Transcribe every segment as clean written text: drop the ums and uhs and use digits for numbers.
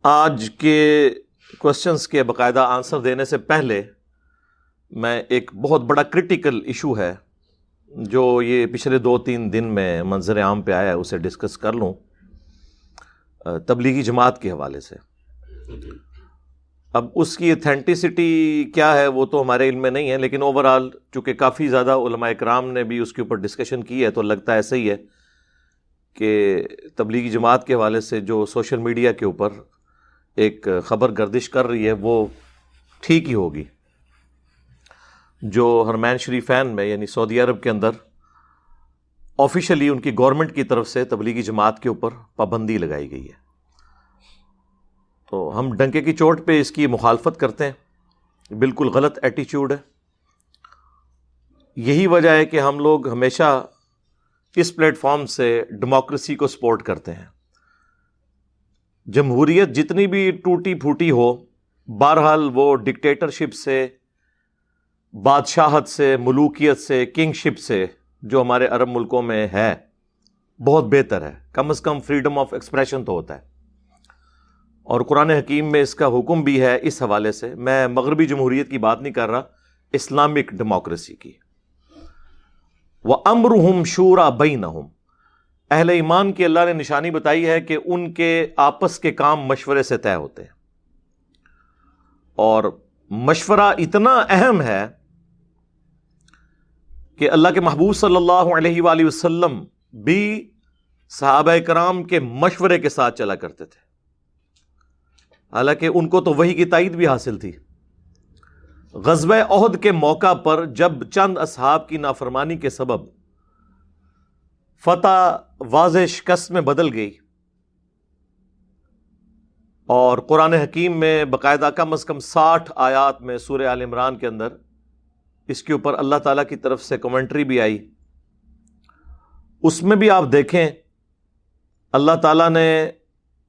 آج کے کوشچنس کے باقاعدہ آنسر دینے سے پہلے میں ایک بہت بڑا کرٹیکل ایشو ہے جو یہ پچھلے 2-3 دن میں منظر عام پہ آیا ہے اسے ڈسکس کر لوں تبلیغی جماعت کے حوالے سے۔ اب اس کی ایتھینٹسٹی کیا ہے وہ تو ہمارے علم میں نہیں ہے، لیکن اوورآل چونکہ کافی زیادہ علماء اکرام نے بھی اس کے اوپر ڈسکشن کی ہے تو لگتا ہے ایسا ہی ہے کہ تبلیغی جماعت کے حوالے سے جو سوشل میڈیا کے اوپر ایک خبر گردش کر رہی ہے وہ ٹھیک ہی ہوگی۔ جو حرمین شریفین میں یعنی سعودی عرب کے اندر آفیشلی ان کی گورنمنٹ کی طرف سے تبلیغی جماعت کے اوپر پابندی لگائی گئی ہے، تو ہم ڈنکے کی چوٹ پہ اس کی مخالفت کرتے ہیں۔ بالکل غلط ایٹیچیوڈ ہے۔ یہی وجہ ہے کہ ہم لوگ ہمیشہ اس پلیٹ فارم سے ڈیموکریسی کو سپورٹ کرتے ہیں۔ جمہوریت جتنی بھی ٹوٹی پھوٹی ہو، بہرحال وہ ڈکٹیٹرشپ سے، بادشاہت سے، ملوکیت سے، کنگ شپ سے جو ہمارے عرب ملکوں میں ہے بہت بہتر ہے۔ کم از کم فریڈم آف ایکسپریشن تو ہوتا ہے، اور قرآن حکیم میں اس کا حکم بھی ہے۔ اس حوالے سے میں مغربی جمہوریت کی بات نہیں کر رہا، اسلامک ڈیموکریسی کی۔ وَأَمْرُهُمْ شُورَى بَيْنَهُمْ، اہل ایمان کی اللہ نے نشانی بتائی ہے کہ ان کے آپس کے کام مشورے سے طے ہوتے ہیں، اور مشورہ اتنا اہم ہے کہ اللہ کے محبوب صلی اللہ علیہ وآلہ وسلم بھی صحابہ کرام کے مشورے کے ساتھ چلا کرتے تھے، حالانکہ ان کو تو وحی کی تائید بھی حاصل تھی۔ غزوہ احد کے موقع پر جب چند اصحاب کی نافرمانی کے سبب فتح واضح شکست میں بدل گئی، اور قرآن حکیم میں باقاعدہ کم از کم 60 آیات میں سورہ آل عمران کے اندر اس کے اوپر اللہ تعالیٰ کی طرف سے کمنٹری بھی آئی، اس میں بھی آپ دیکھیں اللہ تعالیٰ نے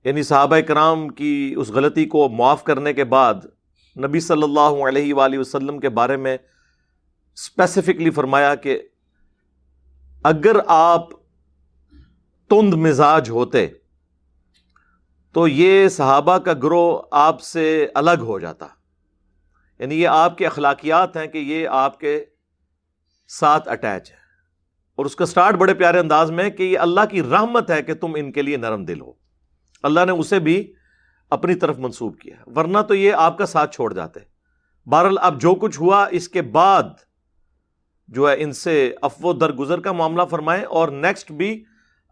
یعنی صحابہ کرام کی اس غلطی کو معاف کرنے کے بعد نبی صلی اللہ علیہ وآلہ وسلم کے بارے میں اسپیسیفکلی فرمایا کہ اگر آپ تند مزاج ہوتے تو یہ صحابہ کا گروہ آپ سے الگ ہو جاتا، یعنی یہ آپ کے اخلاقیات ہیں کہ یہ آپ کے ساتھ اٹیچ ہے، اور اس کا سٹارٹ بڑے پیارے انداز میں کہ یہ اللہ کی رحمت ہے کہ تم ان کے لیے نرم دل ہو۔ اللہ نے اسے بھی اپنی طرف منسوب کیا، ورنہ تو یہ آپ کا ساتھ چھوڑ جاتے۔ بہرحال اب جو کچھ ہوا اس کے بعد جو ہے ان سے عفو درگزر کا معاملہ فرمائیں، اور نیکسٹ بھی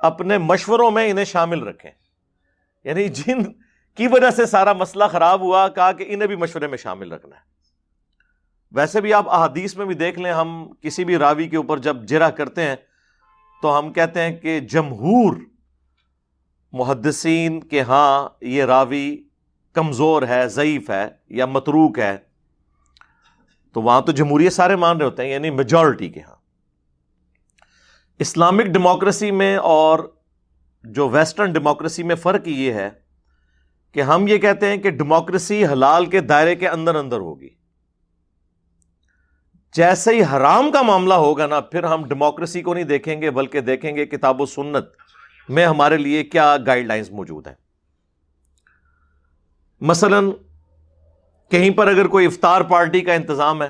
اپنے مشوروں میں انہیں شامل رکھیں، یعنی جن کی وجہ سے سارا مسئلہ خراب ہوا کہا کہ انہیں بھی مشورے میں شامل رکھنا ہے۔ ویسے بھی آپ احادیث میں بھی دیکھ لیں، ہم کسی بھی راوی کے اوپر جب جرح کرتے ہیں تو ہم کہتے ہیں کہ جمہور محدثین کے ہاں یہ راوی کمزور ہے، ضعیف ہے یا متروک ہے، تو وہاں تو جمہوریت سارے مان رہے ہوتے ہیں، یعنی میجورٹی کے ہاں۔ اسلامک ڈیموکریسی میں اور جو ویسٹرن ڈیموکریسی میں فرق یہ ہے کہ ہم یہ کہتے ہیں کہ ڈیموکریسی حلال کے دائرے کے اندر اندر ہوگی، جیسے ہی حرام کا معاملہ ہوگا نا پھر ہم ڈیموکریسی کو نہیں دیکھیں گے بلکہ دیکھیں گے کتاب و سنت میں ہمارے لیے کیا گائیڈ لائنز موجود ہیں۔ مثلا کہیں پر اگر کوئی افطار پارٹی کا انتظام ہے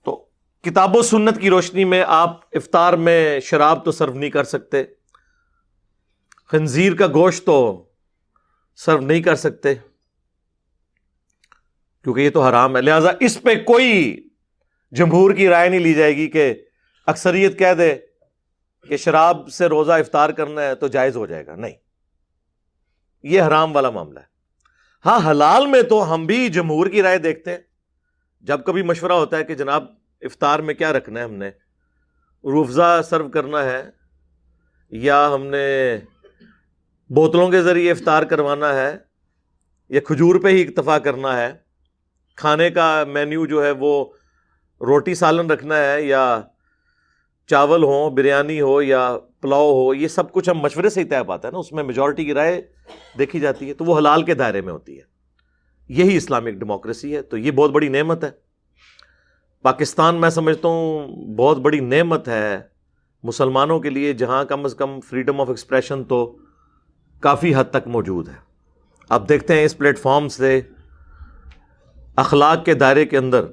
تو کتاب و سنت کی روشنی میں آپ افطار میں شراب تو سرو نہیں کر سکتے، خنزیر کا گوشت تو سرو نہیں کر سکتے کیونکہ یہ تو حرام ہے، لہذا اس پہ کوئی جمہور کی رائے نہیں لی جائے گی کہ اکثریت کہہ دے کہ شراب سے روزہ افطار کرنا ہے تو جائز ہو جائے گا، نہیں، یہ حرام والا معاملہ ہے۔ ہاں حلال میں تو ہم بھی جمہور کی رائے دیکھتے ہیں، جب کبھی مشورہ ہوتا ہے کہ جناب افطار میں کیا رکھنا ہے، ہم نے روح افزا سرو کرنا ہے یا ہم نے بوتلوں کے ذریعے افطار کروانا ہے یا کھجور پہ ہی اکتفا کرنا ہے، کھانے کا مینیو جو ہے وہ روٹی سالن رکھنا ہے یا چاول ہو، بریانی ہو یا پلاؤ ہو، یہ سب کچھ ہم مشورے سے ہی طے پاتا ہے نا، اس میں میجورٹی کی رائے دیکھی جاتی ہے، تو وہ حلال کے دائرے میں ہوتی ہے۔ یہی اسلامک ڈیموکریسی ہے، تو یہ بہت بڑی نعمت ہے۔ پاکستان میں سمجھتا ہوں بہت بڑی نعمت ہے مسلمانوں کے لیے، جہاں کم از کم فریڈم آف ایکسپریشن تو کافی حد تک موجود ہے۔ آپ دیکھتے ہیں اس پلیٹ فارم سے اخلاق کے دائرے کے اندر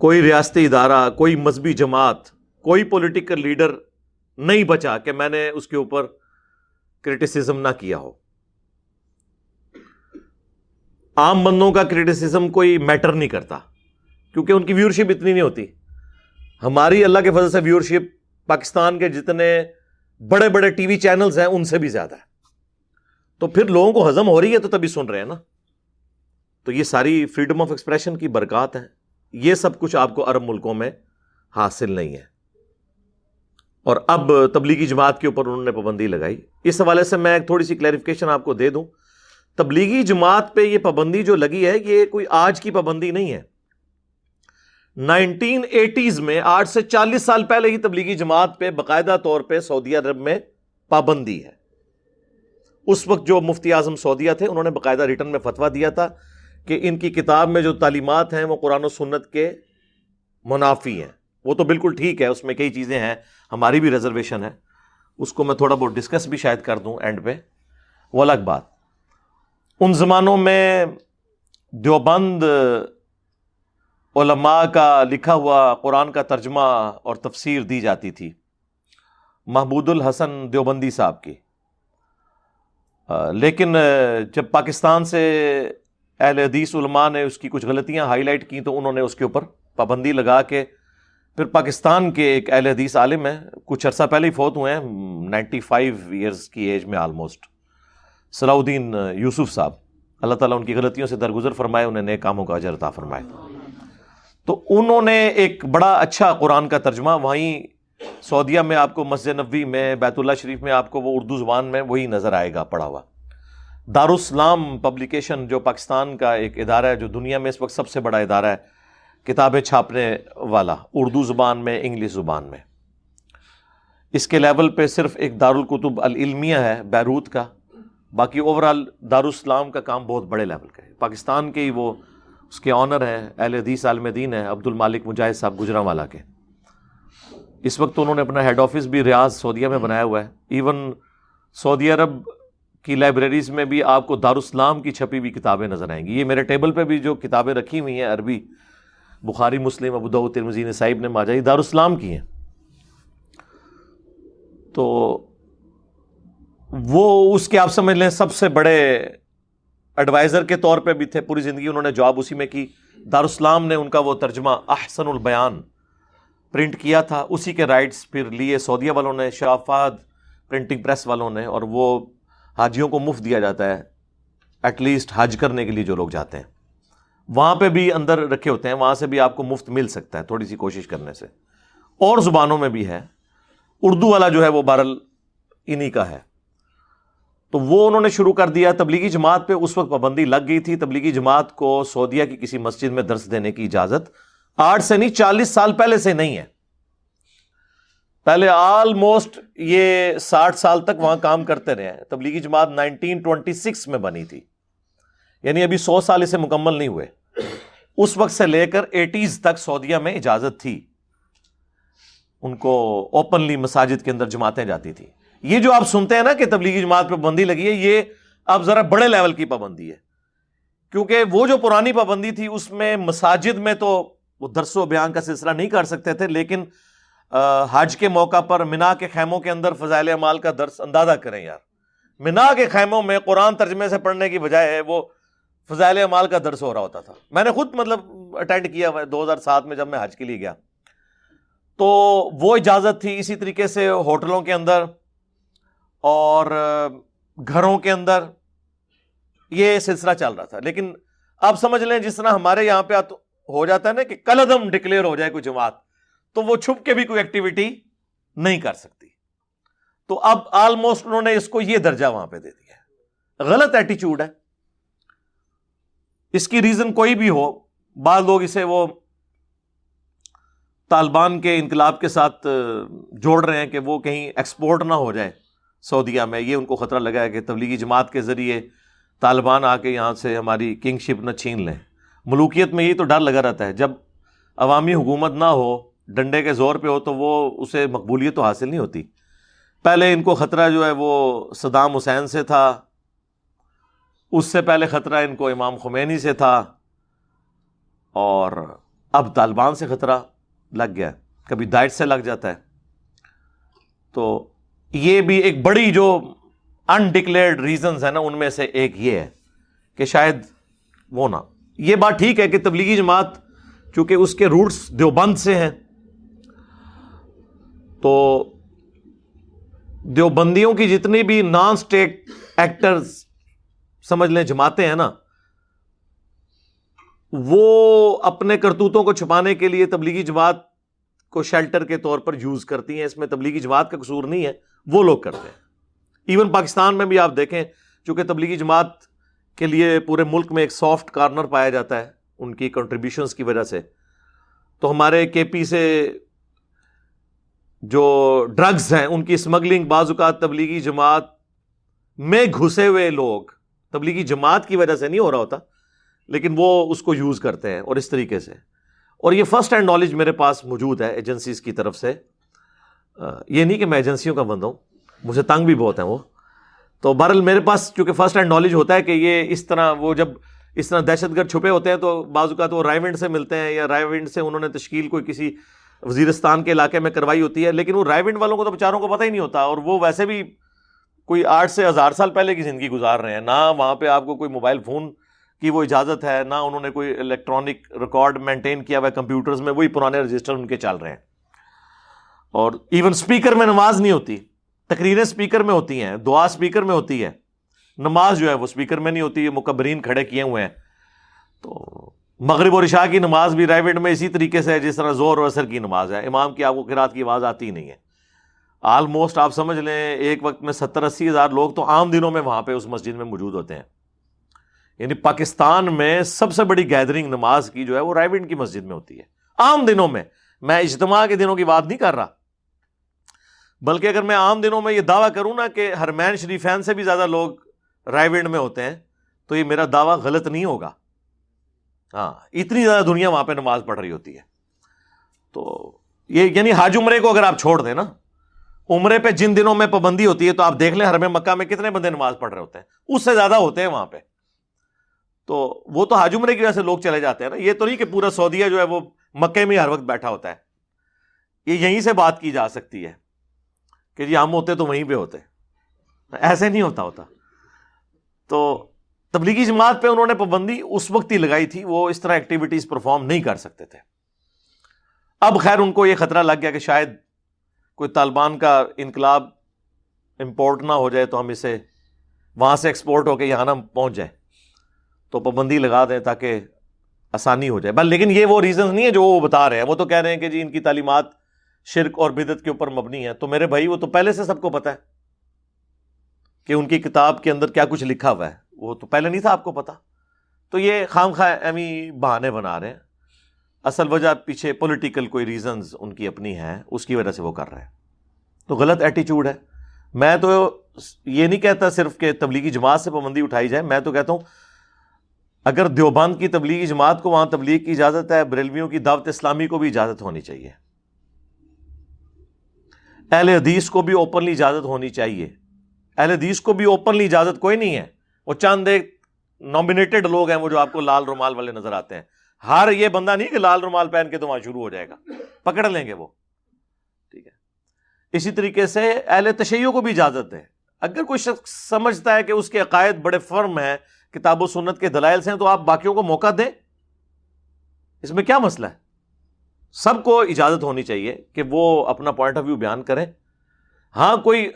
کوئی ریاستی ادارہ، کوئی مذہبی جماعت، کوئی پولیٹیکل لیڈر نہیں بچا کہ میں نے اس کے اوپر کرٹیسزم نہ کیا ہو. عام بندوں کا کرٹیسزم کوئی میٹر نہیں کرتا کیونکہ ان کی ویورشپ اتنی نہیں ہوتی. ہماری اللہ کے فضل سے ویورشپ پاکستان کے جتنے بڑے بڑے ٹی وی چینلز ہیں ان سے بھی زیادہ ہے. تو پھر لوگوں کو ہضم ہو رہی ہے تو تبھی سن رہے ہیں نا. تو یہ ساری فریڈم آف ایکسپریشن کی برکات ہیں. یہ سب کچھ آپ کو عرب ملکوں میں حاصل نہیں ہے. اور اب تبلیغی جماعت کے اوپر انہوں نے پابندی لگائی. اس حوالے سے میں ایک تھوڑی سی کلیریفیکیشن آپ کو دے دوں. تبلیغی جماعت پہ یہ پابندی جو لگی ہے یہ کوئی آج کی پابندی نہیں ہے. 1980s میں 8 سے 40 سال پہلے ہی تبلیغی جماعت پہ باقاعدہ طور پہ سعودی عرب میں پابندی ہے. اس وقت جو مفتی اعظم سعودیہ تھے انہوں نے باقاعدہ ریٹن میں فتویٰ دیا تھا کہ ان کی کتاب میں جو تعلیمات ہیں وہ قرآن و سنت کے منافی ہیں. وہ تو بالکل ٹھیک ہے، اس میں کئی چیزیں ہیں، ہماری بھی ریزرویشن ہے، اس کو میں تھوڑا بہت ڈسکس بھی شاید کر دوں اینڈ پہ، وہ الگ بات. ان زمانوں میں دیوبند علماء کا لکھا ہوا قرآن کا ترجمہ اور تفسیر دی جاتی تھی محمود الحسن دیوبندی صاحب کی. لیکن جب پاکستان سے اہل حدیث علماء نے اس کی کچھ غلطیاں ہائی لائٹ کی تو انہوں نے اس کے اوپر پابندی لگا کے پھر پاکستان کے ایک اہل حدیث عالم ہیں، کچھ عرصہ پہلے ہی فوت ہوئے ہیں 95 ایئرز کی ایج میں آلموسٹ، صلاح الدین یوسف صاحب، اللہ تعالیٰ ان کی غلطیوں سے درگزر فرمائے، انہیں نیک کاموں کا اجر عطا فرمائے. تو انہوں نے ایک بڑا اچھا قرآن کا ترجمہ وہیں سعودیہ میں آپ کو مسجد نبوی میں، بیت اللہ شریف میں آپ کو وہ اردو زبان میں وہی نظر آئے گا پڑھا ہوا. دارالاسلام پبلیکیشن جو پاکستان کا ایک ادارہ ہے جو دنیا میں اس وقت سب سے بڑا ادارہ ہے کتابیں چھاپنے والا، اردو زبان میں، انگلش زبان میں. اس کے لیول پہ صرف ایک دارالکتب العلمیہ ہے بیروت کا، باقی اوورال دارالاسلام کا کام بہت بڑے لیول کا ہے. پاکستان کے ہی وہ اس کے آنر ہیں، اہل حدیث عالم دین ہیں عبد المالک مجاہد صاحب گجرانوالہ کے. اس وقت انہوں نے اپنا ہیڈ آفس بھی ریاض سعودیہ میں بنایا ہوا ہے. ایون سعودی عرب کی لائبریریز میں بھی آپ کو دارالاسلام کی چھپی ہوئی کتابیں نظر آئیں گی. یہ میرے ٹیبل پہ بھی جو کتابیں رکھی ہوئی ہیں عربی، بخاری، مسلم، ابو داؤد، ترمذی، نسائی، ابن ماجہ، یہ دارالاسلام کی ہیں. تو وہ اس کے آپ سمجھ لیں سب سے بڑے ایڈوائزر کے طور پہ بھی تھے، پوری زندگی انہوں نے جاب اسی میں کی. دارالاسلام نے ان کا وہ ترجمہ احسن البیان پرنٹ کیا تھا، اسی کے رائٹس پھر لیے سعودیہ والوں نے، شاہ فہد پرنٹنگ پریس والوں نے، اور وہ حاجیوں کو مفت دیا جاتا ہے ایٹ لیسٹ حج کرنے کے لیے جو لوگ جاتے ہیں. وہاں پہ بھی اندر رکھے ہوتے ہیں، وہاں سے بھی آپ کو مفت مل سکتا ہے تھوڑی سی کوشش کرنے سے. اور زبانوں میں بھی ہے، اردو والا جو ہے وہ بہرحال انہی کا ہے. تو وہ انہوں نے شروع کر دیا. تبلیغی جماعت پہ اس وقت پابندی لگ گئی تھی. تبلیغی جماعت کو سعودیہ کی کسی مسجد میں درس دینے کی اجازت 8 سے نہیں 40 سال پہلے سے نہیں ہے. پہلے آلموسٹ یہ 60 سال تک وہاں کام کرتے رہے ہیں. تبلیغی جماعت 1926 میں بنی تھی، یعنی ابھی 100 سال اسے مکمل نہیں ہوئے. اس وقت سے لے کر 80s تک سعودیہ میں اجازت تھی، ان کو اوپنلی مساجد کے اندر جماعتیں جاتی تھی. یہ جو آپ سنتے ہیں نا کہ تبلیغی جماعت پہ پابندی لگی ہے، یہ اب ذرا بڑے لیول کی پابندی ہے. کیونکہ وہ جو پرانی پابندی تھی اس میں مساجد میں تو وہ درس و بیان کا سلسلہ نہیں کر سکتے تھے، لیکن حج کے موقع پر منا کے خیموں کے اندر فضائل اعمال کا درس اندازہ کریں یار. منا کے خیموں میں قرآن ترجمے سے پڑھنے کی بجائے وہ فضائل اعمال کا درس ہو رہا ہوتا تھا. میں نے خود اٹینڈ کیا 2007 میں جب میں حج کے لیے گیا تو وہ اجازت تھی. اسی طریقے سے ہوٹلوں کے اندر اور گھروں کے اندر یہ سلسلہ چل رہا تھا. لیکن آپ سمجھ لیں جس طرح ہمارے یہاں پہ ہو جاتا ہے نا کہ کل عدم ڈکلیئر ہو جائے کوئی جماعت، تو وہ چھپ کے بھی کوئی ایکٹیویٹی نہیں کر سکتی. تو اب آلموسٹ انہوں نے اس کو یہ درجہ وہاں پہ دے دیا ہے. غلط ایٹیچیوڈ ہے. اس کی ریزن کوئی بھی ہو، بعض لوگ اسے وہ طالبان کے انقلاب کے ساتھ جوڑ رہے ہیں کہ وہ کہیں ایکسپورٹ نہ ہو جائے سعودیہ میں. یہ ان کو خطرہ لگا ہے کہ تبلیغی جماعت کے ذریعے طالبان آ کے یہاں سے ہماری کنگ شپ نہ چھین لیں. ملوکیت میں یہ تو ڈر لگا رہتا ہے، جب عوامی حکومت نہ ہو، ڈنڈے کے زور پہ ہو، تو وہ اسے مقبولیت تو حاصل نہیں ہوتی. پہلے ان کو خطرہ جو ہے وہ صدام حسین سے تھا، اس سے پہلے خطرہ ان کو امام خمینی سے تھا، اور اب طالبان سے خطرہ لگ گیا، کبھی داعش سے لگ جاتا ہے. تو یہ بھی ایک بڑی جو انڈکلیئرڈ ریزنز ہیں نا، ان میں سے ایک یہ ہے کہ شاید وہ نہ. یہ بات ٹھیک ہے کہ تبلیغی جماعت چونکہ اس کے روٹس دیوبند سے ہیں، تو دیوبندیوں کی جتنی بھی نان اسٹیٹ ایکٹرز سمجھ لیں جماعتیں ہیں نا، وہ اپنے کرتوتوں کو چھپانے کے لیے تبلیغی جماعت کو شیلٹر کے طور پر یوز کرتی ہیں. اس میں تبلیغی جماعت کا قصور نہیں ہے، وہ لوگ کرتے ہیں. ایون پاکستان میں بھی آپ دیکھیں، چونکہ تبلیغی جماعت کے لیے پورے ملک میں ایک سافٹ کارنر پایا جاتا ہے ان کی کنٹریبیوشنز کی وجہ سے، تو ہمارے کے پی سے جو ڈرگز ہیں ان کی اسمگلنگ بعض اوقات تبلیغی جماعت میں گھسے ہوئے لوگ، تبلیغی جماعت کی وجہ سے نہیں ہو رہا ہوتا، لیکن وہ اس کو یوز کرتے ہیں اور اس طریقے سے. اور یہ فرسٹ ہینڈ نالج میرے پاس موجود ہے ایجنسیز کی طرف سے. یہ نہیں کہ میں ایجنسیوں کا بندہ ہوں، مجھے تنگ بھی بہت ہیں وہ. تو بہرحال میرے پاس چونکہ فرسٹ ہینڈ نالج ہوتا ہے کہ یہ اس طرح، وہ جب اس طرح دہشت گرد چھپے ہوتے ہیں تو بعض اوقات وہ رائے ونڈ سے ملتے ہیں، یا رائے ونڈ سے انہوں نے تشکیل کوئی کسی وزیرستان کے علاقے میں کروائی ہوتی ہے، لیکن وہ رائے ونڈ والوں کو تو بیچاروں کو پتہ ہی نہیں ہوتا، اور وہ ویسے بھی کوئی 8 سے 1000 سال پہلے کی زندگی گزار رہے ہیں. نہ وہاں پہ آپ کو کوئی موبائل فون کی وہ اجازت ہے، نہ انہوں نے کوئی الیکٹرانک ریکارڈ مینٹین کیا ہوا ہے کمپیوٹرز میں، وہی پرانے رجسٹر ان کے چل رہے ہیں. اور ایون سپیکر میں نماز نہیں ہوتی، تقریریں سپیکر میں ہوتی ہیں، دعا سپیکر میں ہوتی ہے، نماز جو ہے وہ سپیکر میں نہیں ہوتی. یہ مکبرین کھڑے کیے ہوئے ہیں. تو مغرب اور عشاء کی نماز بھی رائے ونڈ میں اسی طریقے سے ہے جس طرح زور اور عصر کی نماز ہے. امام کی آپ کو قرات کی آواز آتی ہی نہیں ہے. آلموسٹ آپ سمجھ لیں ایک وقت میں 70-80 ہزار لوگ تو عام دنوں میں وہاں پہ اس مسجد میں موجود ہوتے ہیں. یعنی پاکستان میں سب سے بڑی گیدرنگ نماز کی جو ہے وہ رائے ونڈ کی مسجد میں ہوتی ہے عام دنوں میں. میں اجتماع کے دنوں کی بات نہیں کر رہا، بلکہ اگر میں عام دنوں میں یہ دعویٰ کروں نا کہ حرمین شریفین سے بھی زیادہ لوگ رائے ونڈ میں ہوتے ہیں، تو یہ میرا دعویٰ غلط نہیں ہوگا. ہاں، اتنی زیادہ دنیا وہاں پہ نماز پڑھ رہی ہوتی ہے. تو یہ یعنی حج عمرے کو اگر آپ چھوڑ دیں نا، عمرے پہ جن دنوں میں پابندی ہوتی ہے تو آپ دیکھ لیں حرم مکہ میں کتنے بندے نماز پڑھ رہے ہوتے ہیں، اس سے زیادہ ہوتے ہیں وہاں پہ. تو وہ تو حج عمرے کی وجہ سے لوگ چلے جاتے ہیں نا. یہ تو نہیں کہ پورا سعودیہ جو ہے وہ مکے میں ہی ہر وقت بیٹھا ہوتا ہے. یہ یہیں سے بات کی جا سکتی ہے کہ جی ہم ہوتے تو وہیں پہ ہوتے، ایسے نہیں ہوتا. تو تبلیغی جماعت پہ انہوں نے پابندی اس وقت ہی لگائی تھی، وہ اس طرح ایکٹیویٹیز پرفارم نہیں کر سکتے تھے. اب خیر ان کو یہ خطرہ لگ گیا کہ شاید کوئی طالبان کا انقلاب امپورٹ نہ ہو جائے تو ہم اسے وہاں سے ایکسپورٹ ہو کے یہاں نہ پہنچ جائے، تو پابندی لگا دیں تاکہ آسانی ہو جائے. لیکن یہ وہ ریزنز نہیں ہے جو وہ بتا رہے ہیں. وہ تو کہہ رہے ہیں کہ جی ان کی تعلیمات شرک اور بدعت کے اوپر مبنی ہیں. تو میرے بھائی وہ تو پہلے سے سب کو پتا ہے کہ ان کی کتاب کے اندر کیا کچھ لکھا ہوا ہے، وہ تو پہلے نہیں تھا آپ کو پتا. تو یہ خام خواہ ایویں بہانے بنا رہے ہیں. اصل وجہ پیچھے پولیٹیکل کوئی ریزنز ان کی اپنی ہیں، اس کی وجہ سے وہ کر رہے ہیں. تو غلط ایٹیچیوڈ ہے. میں تو یہ نہیں کہتا صرف کہ تبلیغی جماعت سے پابندی اٹھائی جائے، میں تو کہتا ہوں اگر دیوبند کی تبلیغی جماعت کو وہاں تبلیغ کی اجازت ہے، بریلویوں کی دعوت اسلامی کو بھی اجازت ہونی چاہیے، اہل حدیث کو بھی اوپنلی اجازت ہونی چاہیے. اہل حدیث کو بھی اوپنلی اجازت کوئی نہیں ہے، وہ چند ایک نامینیٹڈ لوگ ہیں وہ جو آپ کو لال رومال والے نظر آتے ہیں. ہر یہ بندہ نہیں کہ لال رومال پہن کے تو وہاں شروع ہو جائے گا، پکڑ لیں گے وہ. ٹھیک ہے. اسی طریقے سے اہل تشیع کو بھی اجازت ہے. اگر کوئی شخص سمجھتا ہے کہ اس کے عقائد بڑے فرم ہیں، کتاب و سنت کے دلائل سے ہیں، تو آپ باقیوں کو موقع دیں، اس میں کیا مسئلہ ہے؟ سب کو اجازت ہونی چاہیے کہ وہ اپنا پوائنٹ آف ویو بیان کریں. ہاں، کوئی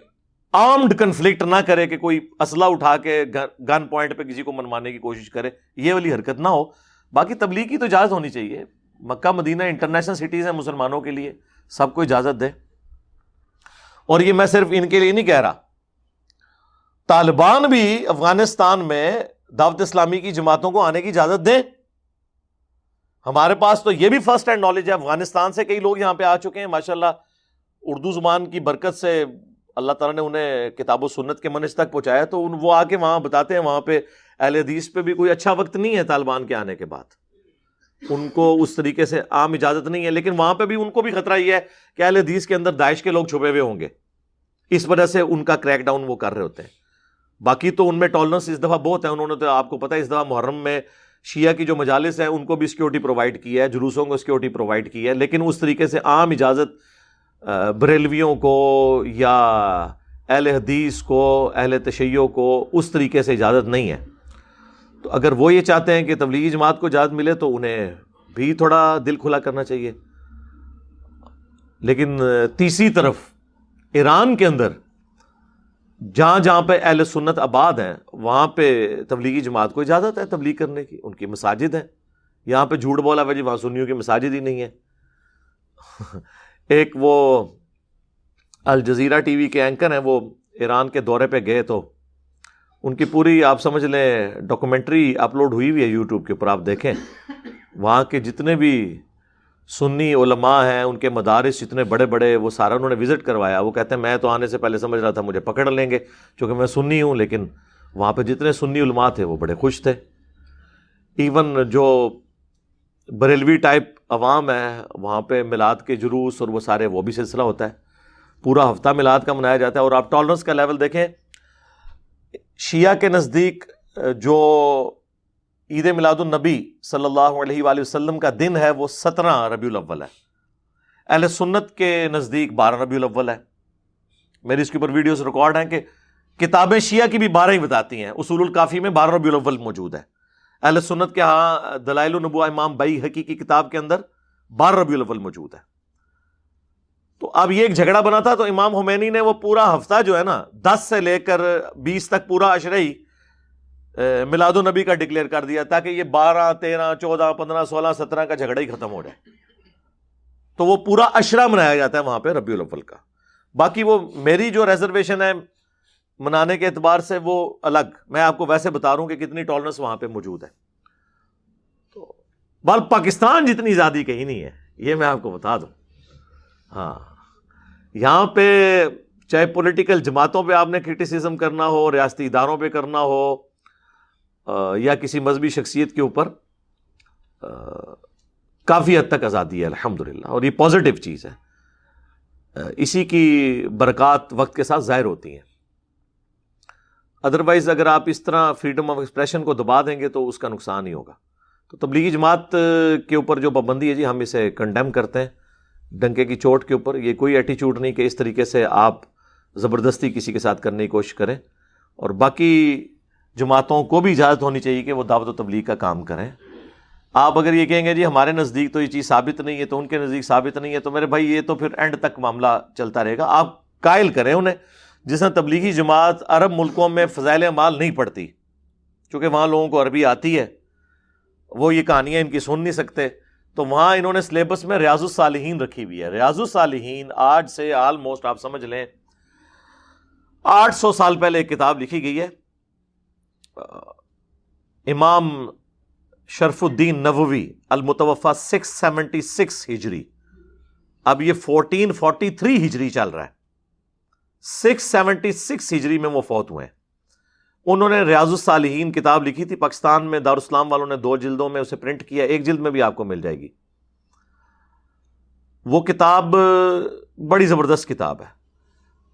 آرمڈ کنفلکٹ نہ کرے کہ کوئی اسلحہ اٹھا کے گن پوائنٹ پہ کسی کو منوانے کی کوشش کرے، یہ والی حرکت نہ ہو. باقی تبلیغ کی تو اجازت ہونی چاہیے. مکہ مدینہ انٹرنیشنل سٹیز ہیں مسلمانوں کے لیے، سب کو اجازت دے. اور یہ میں صرف ان کے لیے نہیں کہہ رہا، طالبان بھی افغانستان میں دعوت اسلامی کی جماعتوں کو آنے کی اجازت دیں. ہمارے پاس تو یہ بھی فرسٹ ہینڈ نالج ہے، افغانستان سے کئی لوگ یہاں پہ آ چکے ہیں ماشاءاللہ. اردو زبان کی برکت سے اللہ تعالیٰ نے انہیں کتاب و سنت کے منہج تک پہنچایا، تو وہ آ کے وہاں بتاتے ہیں وہاں پہ اہل حدیث پہ بھی کوئی اچھا وقت نہیں ہے طالبان کے آنے کے بعد. ان کو اس طریقے سے عام اجازت نہیں ہے، لیکن وہاں پہ بھی ان کو بھی خطرہ یہ ہے کہ اہل حدیث کے اندر داعش کے لوگ چھپے ہوئے ہوں گے، اس وجہ سے ان کا کریک ڈاؤن وہ کر رہے ہوتے ہیں. باقی تو ان میں ٹالرنس اس دفعہ بہت ہے. انہوں نے تو آپ کو پتہ ہے اس دفعہ محرم میں شیعہ کی جو مجالس ہیں ان کو بھی سیکیورٹی پرووائڈ کی ہے, جلوسوں کو سیکیورٹی پرووائڈ کی ہے, لیکن اس طریقے سے عام اجازت بریلویوں کو یا اہل حدیث کو, اہل تشیع کو اس طریقے سے اجازت نہیں ہے. تو اگر وہ یہ چاہتے ہیں کہ تبلیغی جماعت کو اجازت ملے تو انہیں بھی تھوڑا دل کھلا کرنا چاہیے. لیکن تیسری طرف ایران کے اندر جہاں جہاں پہ اہل سنت آباد ہیں وہاں پہ تبلیغی جماعت کو اجازت ہے تبلیغ کرنے کی, ان کی مساجد ہیں. یہاں پہ جھوٹ بولا ہوا جی وہاں سنیوں کی مساجد ہی نہیں ہے. ایک وہ الجزیرہ ٹی وی کے اینکر ہیں, وہ ایران کے دورے پہ گئے تو ان کی پوری آپ سمجھ لیں ڈاکومنٹری اپلوڈ ہوئی ہوئی ہے یوٹیوب کے اوپر, آپ دیکھیں. وہاں کے جتنے بھی سنی علماء ہیں ان کے مدارس جتنے بڑے بڑے وہ سارا انہوں نے وزٹ کروایا. وہ کہتے ہیں میں تو آنے سے پہلے سمجھ رہا تھا مجھے پکڑ لیں گے کیونکہ میں سنی ہوں, لیکن وہاں پہ جتنے سنی علماء تھے وہ بڑے خوش تھے. ایون جو بریلوی ٹائپ عوام ہے وہاں پہ میلاد کے جلوس اور وہ سارے وہ بھی سلسلہ ہوتا ہے, پورا ہفتہ میلاد کا منایا جاتا ہے. اور آپ ٹالرنس کا لیول دیکھیں, شیعہ کے نزدیک جو عید میلاد النبی صلی اللہ علیہ وآلہ وسلم کا دن ہے وہ 17 ربیع الاول ہے. اہل سنت کے نزدیک 12 ربیع الاول ہے. میری اس کے اوپر ویڈیوز ریکارڈ ہیں کہ کتابیں شیعہ کی بھی 12 ہی بتاتی ہیں. اصول الکافی میں 12 ربیع الاول موجود ہے. اہل سنت کے ہاں دلائل النبوہ امام بیہقی کی کتاب کے اندر 12 ربیع الاول موجود ہے. تو اب یہ ایک جھگڑا بنا تھا, تو امام خمینی نے وہ پورا ہفتہ جو ہے نا 10 سے لے کر 20 تک پورا عشرہ ہی میلاد النبی کا ڈکلیئر کر دیا تاکہ یہ 12 13 14 15 16 17 کا جھگڑا ہی ختم ہو جائے. تو وہ پورا عشرہ منایا جاتا ہے وہاں پہ ربیع الاول کا. باقی وہ میری جو ریزرویشن ہے منانے کے اعتبار سے وہ الگ, میں آپ کو ویسے بتا رہا ہوں کہ کتنی ٹالرنس وہاں پہ موجود ہے. تو بال پاکستان جتنی زیادہ کہیں نہیں ہے, یہ میں آپ کو بتا دوں. ہاں یہاں پہ چاہے پولیٹیکل جماعتوں پہ آپ نے کرٹیسزم کرنا ہو, ریاستی اداروں پہ کرنا ہو, یا کسی مذہبی شخصیت کے اوپر, کافی حد تک آزادی ہے الحمدللہ, اور یہ پازیٹیو چیز ہے. اسی کی برکات وقت کے ساتھ ظاہر ہوتی ہیں. ادروائز اگر آپ اس طرح فریڈم آف ایکسپریشن کو دبا دیں گے تو اس کا نقصان ہی ہوگا. تو تبلیغی جماعت کے اوپر جو پابندی ہے جی ہم اسے کنڈیم کرتے ہیں ڈنکے کی چوٹ کے اوپر. یہ کوئی ایٹیچیوڈ نہیں کہ اس طریقے سے آپ زبردستی کسی کے ساتھ کرنے کی کوشش کریں. اور باقی جماعتوں کو بھی اجازت ہونی چاہیے کہ وہ دعوت و تبلیغ کا کام کریں. آپ اگر یہ کہیں گے جی ہمارے نزدیک تو یہ چیز ثابت نہیں ہے تو ان کے نزدیک ثابت نہیں ہے, تو میرے بھائی یہ تو پھر اینڈ تک معاملہ چلتا رہے گا. آپ قائل کریں انہیں, جس طرح تبلیغی جماعت عرب ملکوں میں فضائل اعمال نہیں پڑھتی چونکہ وہاں لوگوں کو عربی آتی ہے, وہ یہ کہانیاں ان کی سن نہیں سکتے, تو وہاں انہوں نے سلیبس میں ریاض الصالحین رکھی ہوئی ہے. ریاض الصالحین آج سے آلموسٹ آپ سمجھ لیں 800 سال پہلے ایک کتاب لکھی گئی ہے, امام شرف الدین نووی المتوفی 676 ہجری. اب یہ 1443 ہجری چل رہا ہے, 676 ہجری میں وہ فوت ہوئے ہیں. انہوں نے ریاض الصالحین کتاب لکھی تھی, پاکستان میں دارالاسلام والوں نے 2 جلدوں میں اسے پرنٹ کیا, 1 جلد میں بھی آپ کو مل جائے گی. وہ کتاب بڑی زبردست کتاب ہے.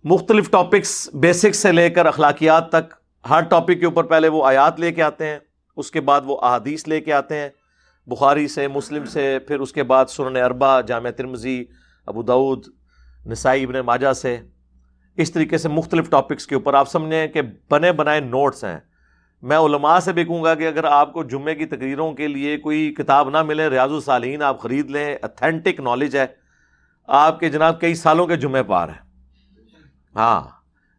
مختلف ٹاپکس بیسکس سے لے کر اخلاقیات تک, ہر ٹاپک کے اوپر پہلے وہ آیات لے کے آتے ہیں, اس کے بعد وہ احادیث لے کے آتے ہیں بخاری سے, مسلم سے, پھر اس کے بعد سنن اربعہ, جامع ترمذی, ابو داؤد, نسائی, ابن ماجہ سے. اس طریقے سے مختلف ٹاپکس کے اوپر آپ سمجھیں کہ بنے بنائے نوٹس ہیں. میں علماء سے بھی کہوں گا کہ اگر آپ کو جمعے کی تقریروں کے لیے کوئی کتاب نہ ملے, ریاض الصالحین آپ خرید لیں, اتھینٹک نالج ہے, آپ کے جناب کئی سالوں کے جمعے پار ہیں. ہاں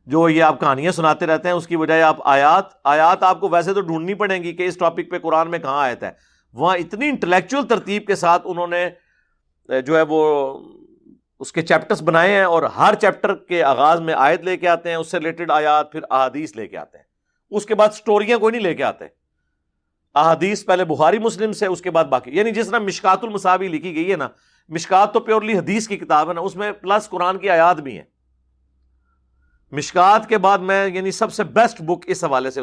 جو یہ آپ کہانیاں سناتے رہتے ہیں اس کی بجائے آپ آیات آپ کو ویسے تو ڈھونڈنی پڑیں گی کہ اس ٹاپک پہ قرآن میں کہاں آیت ہے. وہاں اتنی انٹلیکچوئل ترتیب کے ساتھ انہوں نے جو ہے وہ اس کے چیپٹرز بنائے ہیں, اور ہر چیپٹر کے آغاز میں آیت لے کے آتے ہیں, اس سے ریلیٹڈ آیات, پھر احادیث لے کے آتے ہیں. اس کے بعد سٹوریاں کوئی نہیں لے کے آتے, احادیث پہلے بخاری مسلم سے, اس کے بعد باقی. یعنی جس طرح مشکات المصابیح لکھی گئی ہے نا, مشکات تو پیورلی حدیث کی کتاب ہے نا, اس میں پلس قرآن کی آیات بھی ہیں. مشکات کے بعد میں یعنی سب سے بیسٹ بک اس حوالے سے